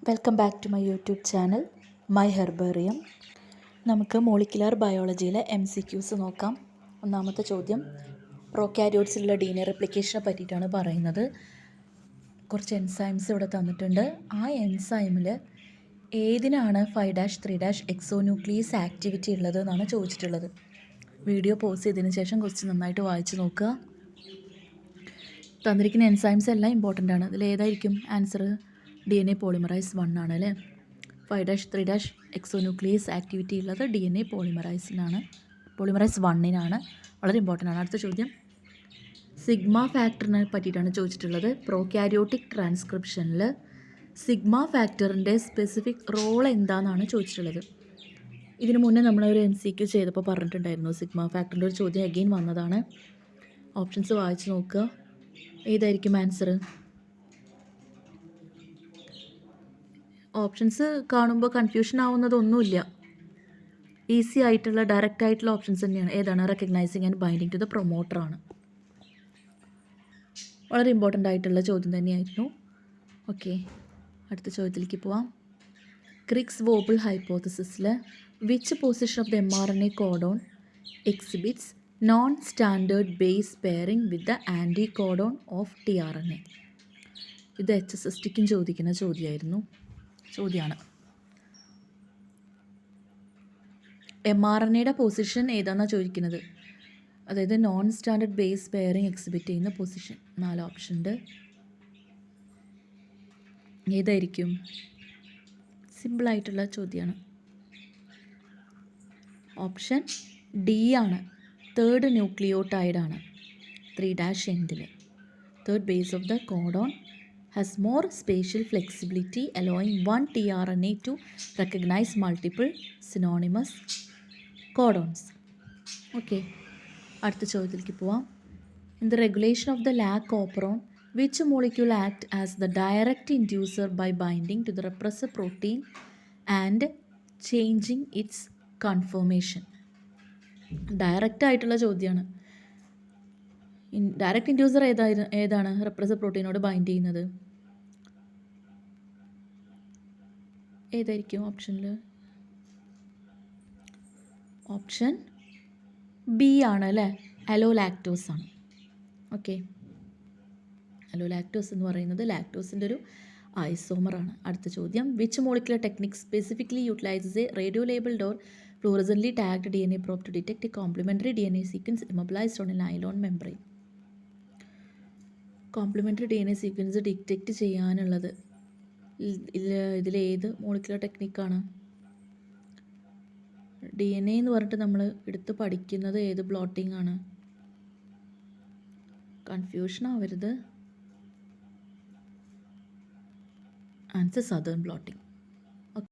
Welcome back to my YouTube channel my herbarium. നമുക്ക് molecular ബയോളജിയിലെ MCQs നോക്കാം. ഒന്നാമത്തെ ചോദ്യം പ്രോകാരിയോട്സിലുള്ള DNA റെപ്ലിക്കേഷനെ പറ്റിയിട്ടാണ് പറയുന്നത്. കുറച്ച് എൻസൈംസ് ഇവിടെ തന്നിട്ടുണ്ട്. ആ എൻസൈമിൽ ഏതിനാണ് 5'3' എക്സോന്യൂക്ലിയസ് ആക്ടിവിറ്റി ഉള്ളത് എന്നാണ് ചോദിച്ചിട്ടുള്ളത്. വീഡിയോ പോസ് ചെയ്തതിന് ശേഷം കുറച്ച് നന്നായിട്ട് വായിച്ച് നോക്കുക. തന്നിരിക്കുന്ന എൻസൈംസ് എല്ലാം ഇമ്പോർട്ടൻ്റ് ആണ്. ഇതിൽ ഏതായിരിക്കും ആൻസർ? DNA പോളിമറൈസ് 1 ആണ് അല്ലേ. 5'3' എക്സോന്യൂക്ലിയസ് ആക്ടിവിറ്റി ഉള്ളത് DNA പോളിമറൈസ് 1-നാണ്. വളരെ ഇമ്പോർട്ടൻ്റ് ആണ്. അടുത്ത ചോദ്യം സിഗ്മ ഫാക്ടറിനെ പറ്റിയിട്ടാണ് ചോദിച്ചിട്ടുള്ളത്. പ്രോകാരിയോട്ടിക് ട്രാൻസ്ക്രിപ്ഷനിൽ സിഗ്മ ഫാക്ടറിൻ്റെ സ്പെസിഫിക് റോൾ എന്താണെന്നാണ് ചോദിച്ചിട്ടുള്ളത്. ഇതിനു മുന്നേ നമ്മളൊരു MCQ ചെയ്തപ്പോൾ പറഞ്ഞിട്ടുണ്ടായിരുന്നു. സിഗ്മ ഫാക്ടറിൻ്റെ ഒരു ചോദ്യം അഗെയിൻ വന്നതാണ്. ഓപ്ഷൻസ് വായിച്ച് നോക്കുക. ഏതായിരിക്കും ആൻസർ? ഓപ്ഷൻസ് കാണുമ്പോൾ കൺഫ്യൂഷൻ ആവുന്നതൊന്നുമില്ല. ഈസി ആയിട്ടുള്ള ഡയറക്റ്റ് ആയിട്ടുള്ള ഓപ്ഷൻസ് തന്നെയാണ്. ഏതാണ്? Recognising and binding to the പ്രൊമോട്ടറാണ്. വളരെ ഇമ്പോർട്ടൻ്റ് ആയിട്ടുള്ള ചോദ്യം തന്നെയായിരുന്നു. ഓക്കെ, അടുത്ത ചോദ്യത്തിലേക്ക് പോവാം. ക്രിക്സ് വോബിൾ ഹൈപ്പോത്തസിസിൽ which position of the mRNA codon exhibits non standard base pairing with the anti codon of tRNA? ഇത് HSSTക്കും ചോദിക്കുന്ന ചോദ്യമാണ്. mRNAയുടെ പൊസിഷൻ ഏതാണെന്നാണ് ചോദിക്കുന്നത്. അതായത് non standard base pairing exhibit ചെയ്യുന്ന പൊസിഷൻ. 4 ഓപ്ഷൻ ഉണ്ട്. ഏതായിരിക്കും? സിമ്പിളായിട്ടുള്ള ചോദ്യമാണ്. ഓപ്ഷൻ ഡി ആണ്. തേർഡ് ന്യൂക്ലിയോടൈഡാണ്. 3' എൻഡിൽ third base of the codon has more spatial flexibility allowing one tRNA to recognize multiple synonymous codons. Okay, അടുത്ത ചോദ്യത്തിലേക്ക് പോവാം. In the regulation of the lac operon, which molecule act as the direct inducer by binding to the repressor protein and changing its conformation? Direct ആയിട്ടുള്ള ചോദ്യമാണ്. Direct inducer ഏതാണ് റെപ്രസർ പ്രോട്ടീനോട് bind ചെയ്യുന്നത്? ഏതായിരിക്കും ഓപ്ഷനിൽ? Option B ആണ് അല്ലേ. അലോലാക്ടോസ് ആണ്. ഓക്കെ, അലോലാക്ടോസ് എന്ന് പറയുന്നത് ലാക്ടോസിൻ്റെ ഒരു ഐസോമറാണ്. അടുത്ത ചോദ്യം which molecular technique specifically utilises a radio labelled or fluorescently tagged DNA probe to detect a complementary DNA sequence immobilized on a nylon membrane? Complementary DNA sequence detect ചെയ്യാനുള്ളത് ഇതിലേത് മോളിക്കുലർ ടെക്നിക്കാണ്? DNA എന്ന് പറഞ്ഞിട്ട് നമ്മൾ എടുത്ത് പഠിക്കുന്നത് ഏത് ബ്ലോട്ടിംഗ് ആണ്? Confusion ആവരുത്. Answer southern blotting.